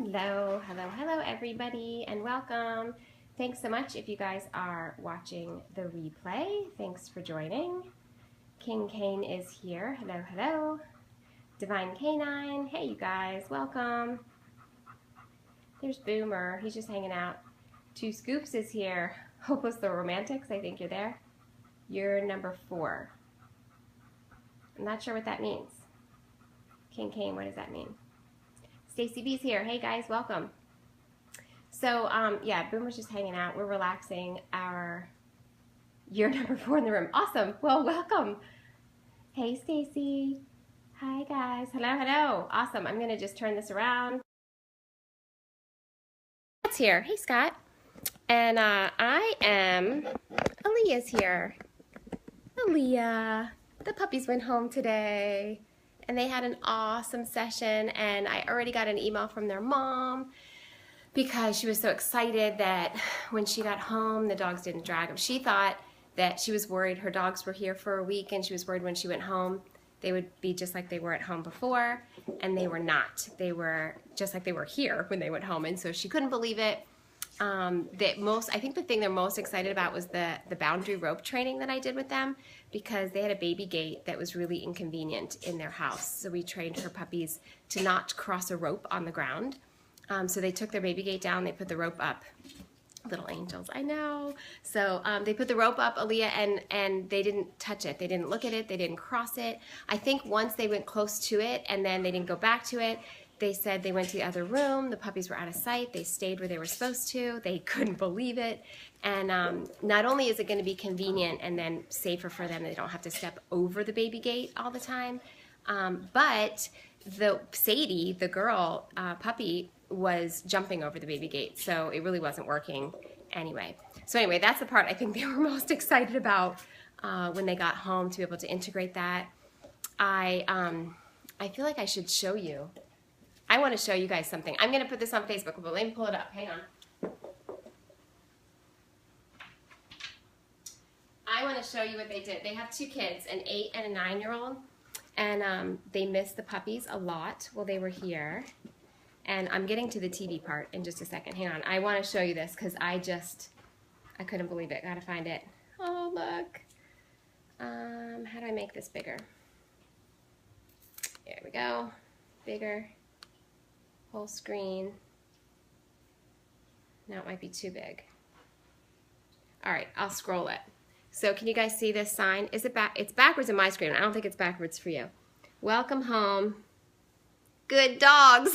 Hello, hello, hello everybody, and welcome. Thanks so much if you guys are watching the replay. Thanks for joining. King Kane is here. Hello, hello. Divine Canine. Hey you guys, welcome. There's Boomer. He's just hanging out. Two Scoops is here. Hopeless the Romantics, I think you're there. You're number 4. I'm not sure what that means. King Kane, what does that mean? Stacy B's here. Hey guys, welcome. So yeah, Boomer's just hanging out. We're relaxing. You're number 4 in the room. Awesome. Well, welcome. Hey Stacy. Hi guys. Hello, hello. Awesome. I'm gonna just turn this around. Scott's here. Hey Scott. And Aaliyah's here. Aaliyah. The puppies went home today. And they had an awesome session, and I already got an email from their mom because she was so excited that when she got home, the dogs didn't drag them. She thought that she was worried her dogs were here for a week, and she was worried when she went home they would be just like they were at home before, and they were not. They were just like they were here when they went home, and so she couldn't believe it. I think the thing they're most excited about was the boundary rope training that I did with them, because they had a baby gate that was really inconvenient in their house. So we trained her puppies to not cross a rope on the ground. So they took their baby gate down, they put the rope up. Little angels, I know. So they put the rope up, Aaliyah, and they didn't touch it. They didn't look at it, they didn't cross it. I think once they went close to it and then they didn't go back to it, they said they went to the other room, the puppies were out of sight, they stayed where they were supposed to, they couldn't believe it. And not only is it going to be convenient and then safer for them, they don't have to step over the baby gate all the time, but Sadie, the girl puppy, was jumping over the baby gate, so it really wasn't working anyway. So anyway, that's the part I think they were most excited about when they got home, to be able to integrate that. I feel like I should show you. I want to show you guys something. I'm going to put this on Facebook, but let me pull it up. Hang on. I want to show you what they did. They have 2 kids, an 8 and a 9-year-old, and they missed the puppies a lot while they were here. And I'm getting to the TV part in just a second. Hang on. I want to show you this because I couldn't believe it. Gotta find it. Oh, look. How do I make this bigger? There we go. Bigger. Whole screen. Now it might be too big. All right, I'll scroll it. So can you guys see this sign? Is it back? It's backwards in my screen. I don't think it's backwards for you. Welcome home. Good dogs.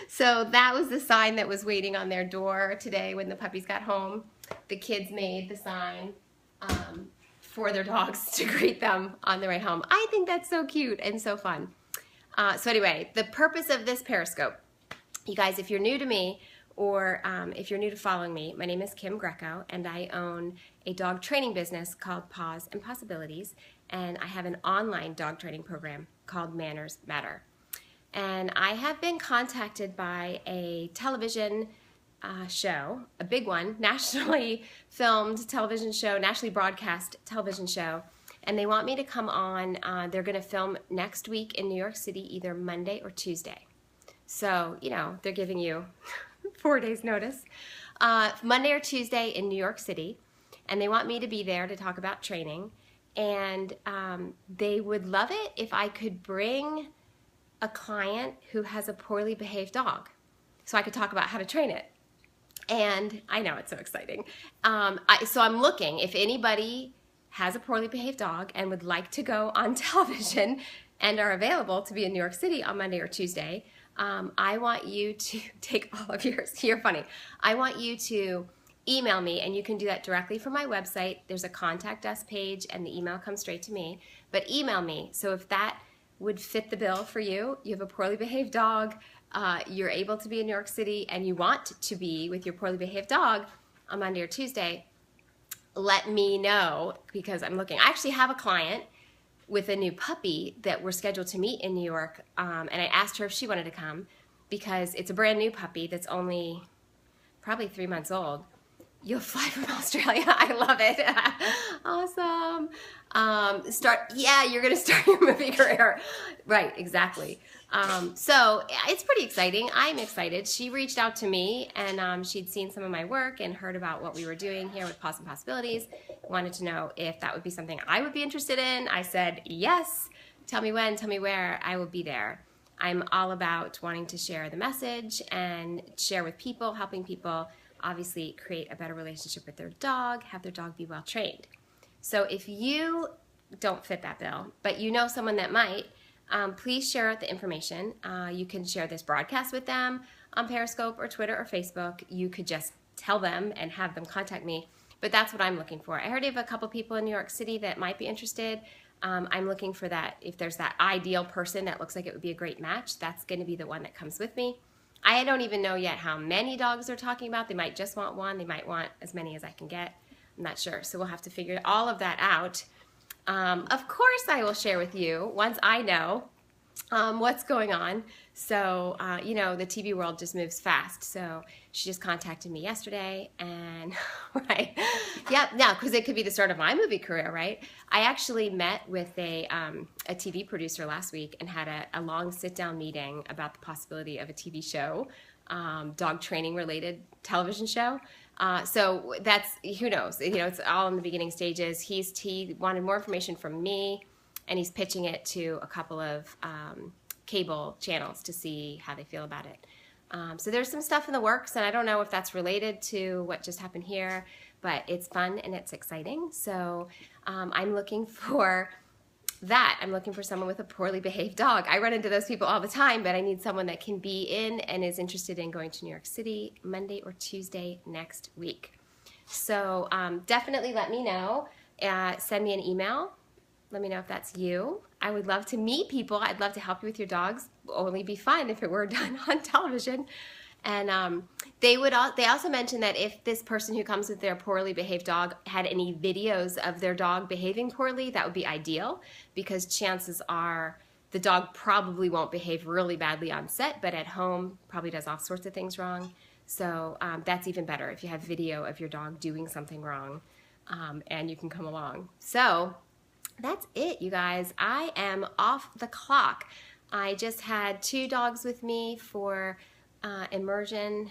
So that was the sign that was waiting on their door today when the puppies got home. The kids made the sign for their dogs to greet them on their way home. I think that's so cute and so fun. So anyway, the purpose of this Periscope, you guys, if you're new to me or if you're new to following me, my name is Kim Greco, and I own a dog training business called Paws and Possibilities, and I have an online dog training program called Manners Matter. And I have been contacted by a television show, a big one, nationally filmed television show, nationally broadcast television show, and they want me to come on. They're going to film next week in New York City, either Monday or Tuesday. So, you know, they're giving you 4 days notice. Monday or Tuesday in New York City, and they want me to be there to talk about training. And they would love it if I could bring a client who has a poorly behaved dog, so I could talk about how to train it. And I know, it's so exciting. So I'm looking, if anybody has a poorly behaved dog and would like to go on television and are available to be in New York City on Monday or Tuesday, I want you to take all of yours. You're funny. I want you to email me, and you can do that directly from my website. There's a contact us page, and the email comes straight to me. But email me. So if that would fit the bill for you, you have a poorly behaved dog, you're able to be in New York City, and you want to be with your poorly behaved dog on Monday or Tuesday, let me know, because I'm looking. I actually have a client with a new puppy that we're scheduled to meet in New York, and I asked her if she wanted to come because it's a brand new puppy that's only probably 3 months old. You'll fly from Australia. I love it. Awesome. Yeah, you're going to start your movie career. Right, exactly. So it's pretty exciting. I'm excited. She reached out to me, and she'd seen some of my work and heard about what we were doing here with Paws and Possibilities. Wanted to know if that would be something I would be interested in. I said, yes. Tell me when, tell me where, I will be there. I'm all about wanting to share the message and share with people, helping people obviously create a better relationship with their dog, have their dog be well trained. So if you don't fit that bill, but you know someone that might, please share the information. You can share this broadcast with them on Periscope or Twitter or Facebook. You could just tell them and have them contact me. But that's what I'm looking for. I heard of a couple people in New York City that might be interested. I'm looking for that. If there's that ideal person that looks like it would be a great match, that's going to be the one that comes with me. I don't even know yet how many dogs they're talking about. They might just want one. They might want as many as I can get. I'm not sure. So we'll have to figure all of that out. Of course, I will share with you once I know what's going on. So, you know, the TV world just moves fast. So she just contacted me yesterday, and right, yeah, now because it could be the start of my movie career, right? I actually met with a TV producer last week and had a long sit-down meeting about the possibility of a TV show, dog training related television show. So that's, who knows, you know, it's all in the beginning stages. He wanted more information from me, and he's pitching it to a couple of cable channels to see how they feel about it. So there's some stuff in the works, and I don't know if that's related to what just happened here, but it's fun and it's exciting. So I'm looking for that. I'm looking for someone with a poorly behaved dog. I run into those people all the time, but I need someone that can be in and is interested in going to New York City Monday or Tuesday next week. So definitely let me know. Send me an email. Let me know if that's you. I would love to meet people. I'd love to help you with your dogs. It would only be fun if it were done on television. And they also mentioned that if this person who comes with their poorly behaved dog had any videos of their dog behaving poorly, that would be ideal, because chances are the dog probably won't behave really badly on set, but at home probably does all sorts of things wrong. So that's even better if you have video of your dog doing something wrong, and you can come along. So that's it, you guys. I am off the clock. I just had 2 dogs with me for immersion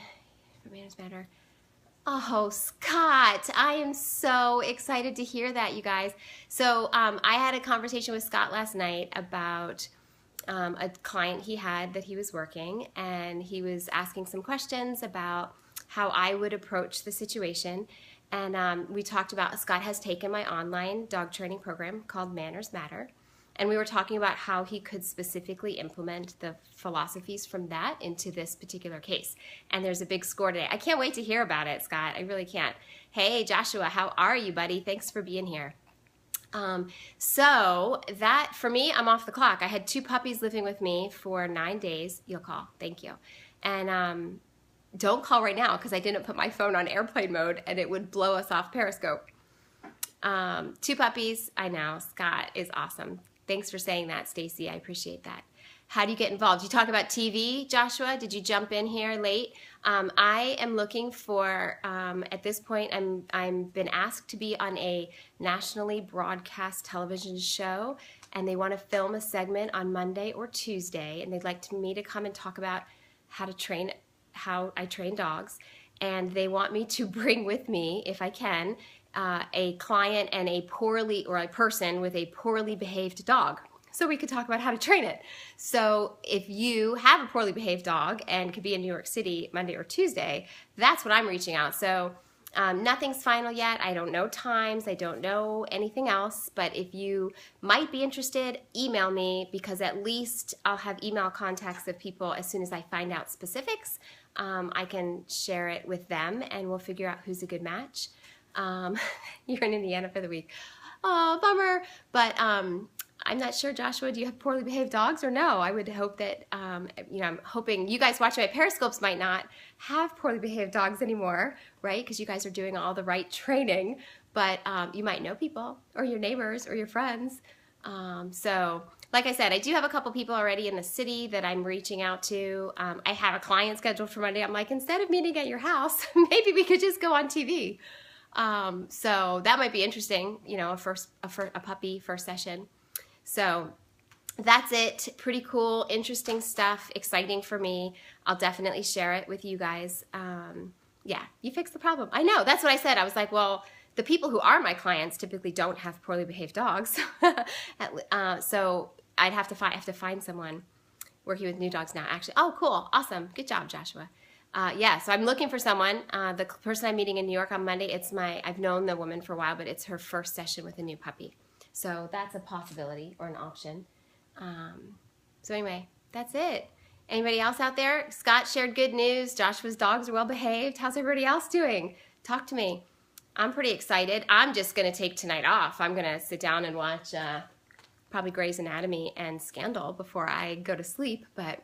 for Manners Matter. Oh, Scott, I am so excited to hear that, you guys. So I had a conversation with Scott last night about a client he had that he was working, and he was asking some questions about how I would approach the situation. And we talked about, Scott has taken my online dog training program called Manners Matter. And we were talking about how he could specifically implement the philosophies from that into this particular case. And there's a big score today. I can't wait to hear about it, Scott. I really can't. Hey, Joshua, how are you, buddy? Thanks for being here. So that, for me, I'm off the clock. I had 2 puppies living with me for 9 days. You'll call. Thank you. And don't call right now because I didn't put my phone on airplane mode and it would blow us off Periscope. 2 puppies. I know. Scott is awesome. Thanks for saying that, Stacy. I appreciate that. How do you get involved? You talk about TV, Joshua? Did you jump in here late? I am looking for, at this point, I'm been asked to be on a nationally broadcast television show, and they want to film a segment on Monday or Tuesday, and they'd like me to come and talk about how I train dogs, and they want me to bring with me, if I can, a client and a person with a poorly behaved dog, so we could talk about how to train it. So if you have a poorly behaved dog and could be in New York City Monday or Tuesday, that's what I'm reaching out. So nothing's final yet. I don't know times. I don't know anything else. But if you might be interested, email me, because at least I'll have email contacts of people as soon as I find out specifics. I can share it with them, and we'll figure out who's a good match. You're in Indiana for the week. Oh, bummer. But I'm not sure, Joshua, do you have poorly behaved dogs or no? I would hope that, you know, I'm hoping you guys watching my Periscopes might not have poorly behaved dogs anymore, right? Because you guys are doing all the right training. But you might know people, or your neighbors, or your friends. So, like I said, I do have a couple people already in the city that I'm reaching out to. I have a client scheduled for Monday. I'm like, instead of meeting at your house, maybe we could just go on TV. So that might be interesting, you know, a puppy first session. So that's it. Pretty cool, interesting stuff, exciting for me. I'll definitely share it with you guys. Yeah, you fixed the problem. I know, that's what I said. I was like, well, the people who are my clients typically don't have poorly behaved dogs. So I have to find someone working with new dogs now, actually. Oh, cool, awesome, good job, Joshua. Yeah, so I'm looking for someone. The person I'm meeting in New York on Monday, I've known the woman for a while, but it's her first session with a new puppy. So that's a possibility or an option. So anyway, that's it. Anybody else out there? Scott shared good news. Joshua's dogs are well behaved. How's everybody else doing? Talk to me. I'm pretty excited. I'm just going to take tonight off. I'm going to sit down and watch probably Grey's Anatomy and Scandal before I go to sleep. But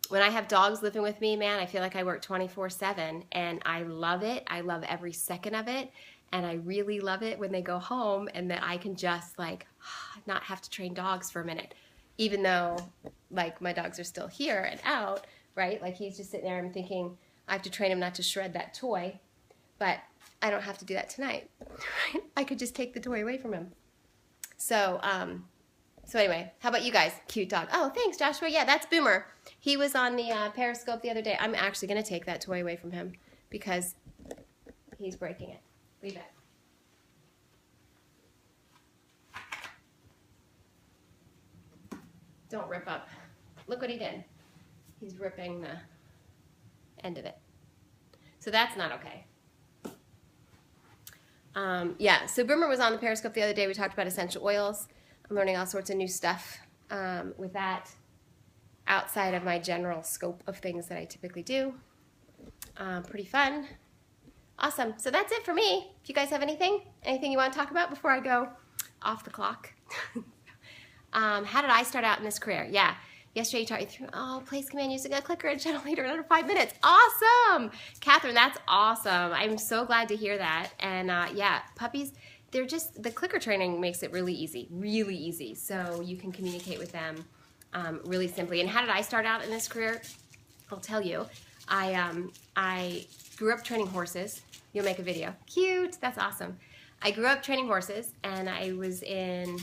when I have dogs living with me, man, I feel like I work 24/7, and I love it. I love every second of it. And I really love it when they go home and that I can just like not have to train dogs for a minute. Even though, like, my dogs are still here and out, right? Like, he's just sitting there and thinking, I have to train him not to shred that toy. But I don't have to do that tonight, right? I could just take the toy away from him. So, so anyway, how about you guys? Cute dog. Oh, thanks, Joshua. Yeah, that's Boomer. He was on the Periscope the other day. I'm actually going to take that toy away from him because he's breaking it. Leave it. Don't rip up. Look what he did. He's ripping the end of it. So that's not okay. Yeah, so Boomer was on the Periscope the other day. We talked about essential oils. I'm learning all sorts of new stuff with that outside of my general scope of things that I typically do. Pretty fun. Awesome. So that's it for me. If you guys have anything you want to talk about before I go off the clock? How did I start out in this career? Yeah, yesterday you taught me through, place command using a clicker and channel leader in under 5 minutes. Awesome! Catherine, that's awesome. I'm so glad to hear that. And yeah, puppies, the clicker training makes it really easy. So you can communicate with them really simply. And how did I start out in this career? I'll tell you. I grew up training horses. You'll make a video. Cute, that's awesome. I grew up training horses, and I was in...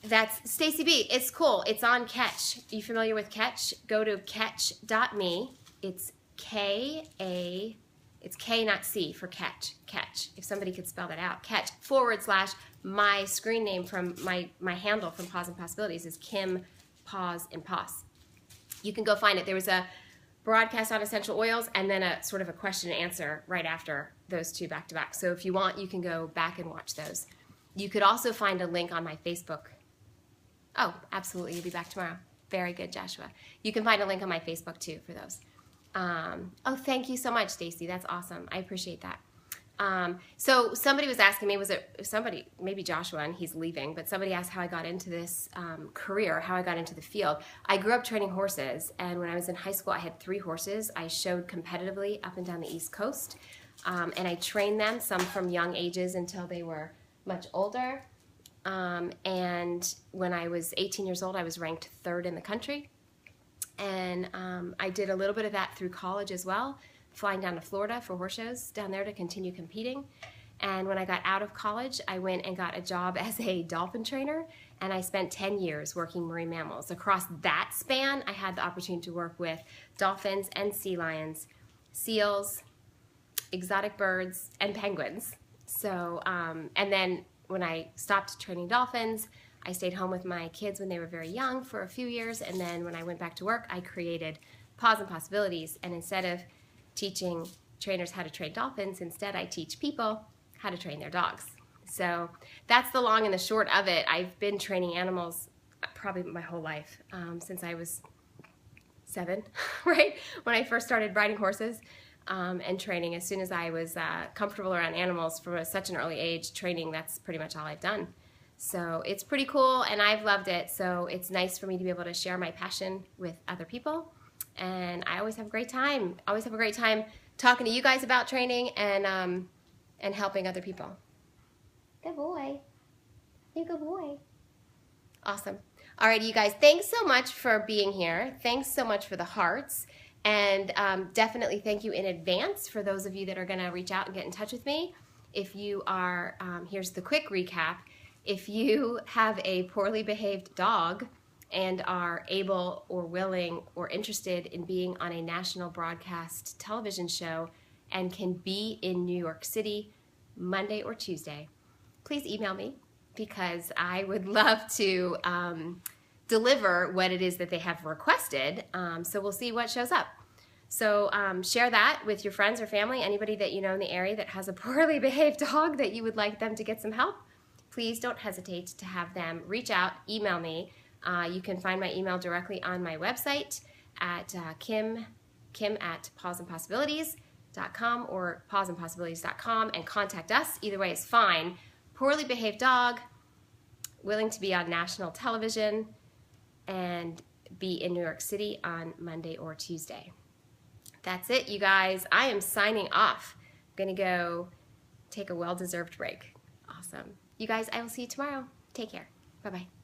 That's Stacy B. It's cool. It's on Catch. Are you familiar with Catch? Go to catch.me. It's it's K, not C, for Catch. Catch. If somebody could spell that out. Catch / my screen name from my handle from Paws and Possibilities is KimPawsnPoss. You can go find it. There was a broadcast on essential oils and then a sort of a question and answer right after those two back to back. So if you want, you can go back and watch those. You could also find a link on my Facebook. Oh, absolutely. You'll be back tomorrow. Very good, Joshua. You can find a link on my Facebook, too, for those. Oh, thank you so much, Stacy. That's awesome. I appreciate that. So somebody was asking me, was it somebody, maybe Joshua, and he's leaving, but somebody asked how I got into this career, how I got into the field. I grew up training horses, and when I was in high school, I had 3 horses. I showed competitively up and down the East Coast, and I trained them, some from young ages until they were much older. And when I was 18 years old, I was ranked 3rd in the country. And I did a little bit of that through college as well, flying down to Florida for horse shows down there to continue competing. And when I got out of college, I went and got a job as a dolphin trainer, and I spent 10 years working marine mammals. Across that span, I had the opportunity to work with dolphins and sea lions, seals, exotic birds, and penguins. So, and then when I stopped training dolphins, I stayed home with my kids when they were very young for a few years, and then when I went back to work, I created Paws and Possibilities, and instead of teaching trainers how to train dolphins, instead I teach people how to train their dogs. So that's the long and the short of it. I've been training animals probably my whole life, since I was 7, right? When I first started riding horses. And training. As soon as I was comfortable around animals from such an early age, training, that's pretty much all I've done. So it's pretty cool, and I've loved it. So it's nice for me to be able to share my passion with other people, and I always have a great time. Always have a great time talking to you guys about training and helping other people. Good boy. You're a good boy. Awesome. All right, you guys, thanks so much for being here. Thanks so much for the hearts. And definitely thank you in advance for those of you that are going to reach out and get in touch with me. If you are, here's the quick recap. If you have a poorly behaved dog and are able or willing or interested in being on a national broadcast television show and can be in New York City Monday or Tuesday, please email me, because I would love to deliver what it is that they have requested. So we'll see what shows up. So share that with your friends or family, anybody that you know in the area that has a poorly behaved dog that you would like them to get some help. Please don't hesitate to have them reach out, email me. You can find my email directly on my website at kim@pawsnPossibilities.com or pawsnPossibilities.com, and contact us. Either way is fine. Poorly behaved dog, willing to be on national television, and be in New York City on Monday or Tuesday. That's it, you guys. I am signing off. I'm going to go take a well-deserved break. Awesome. You guys, I will see you tomorrow. Take care. Bye-bye.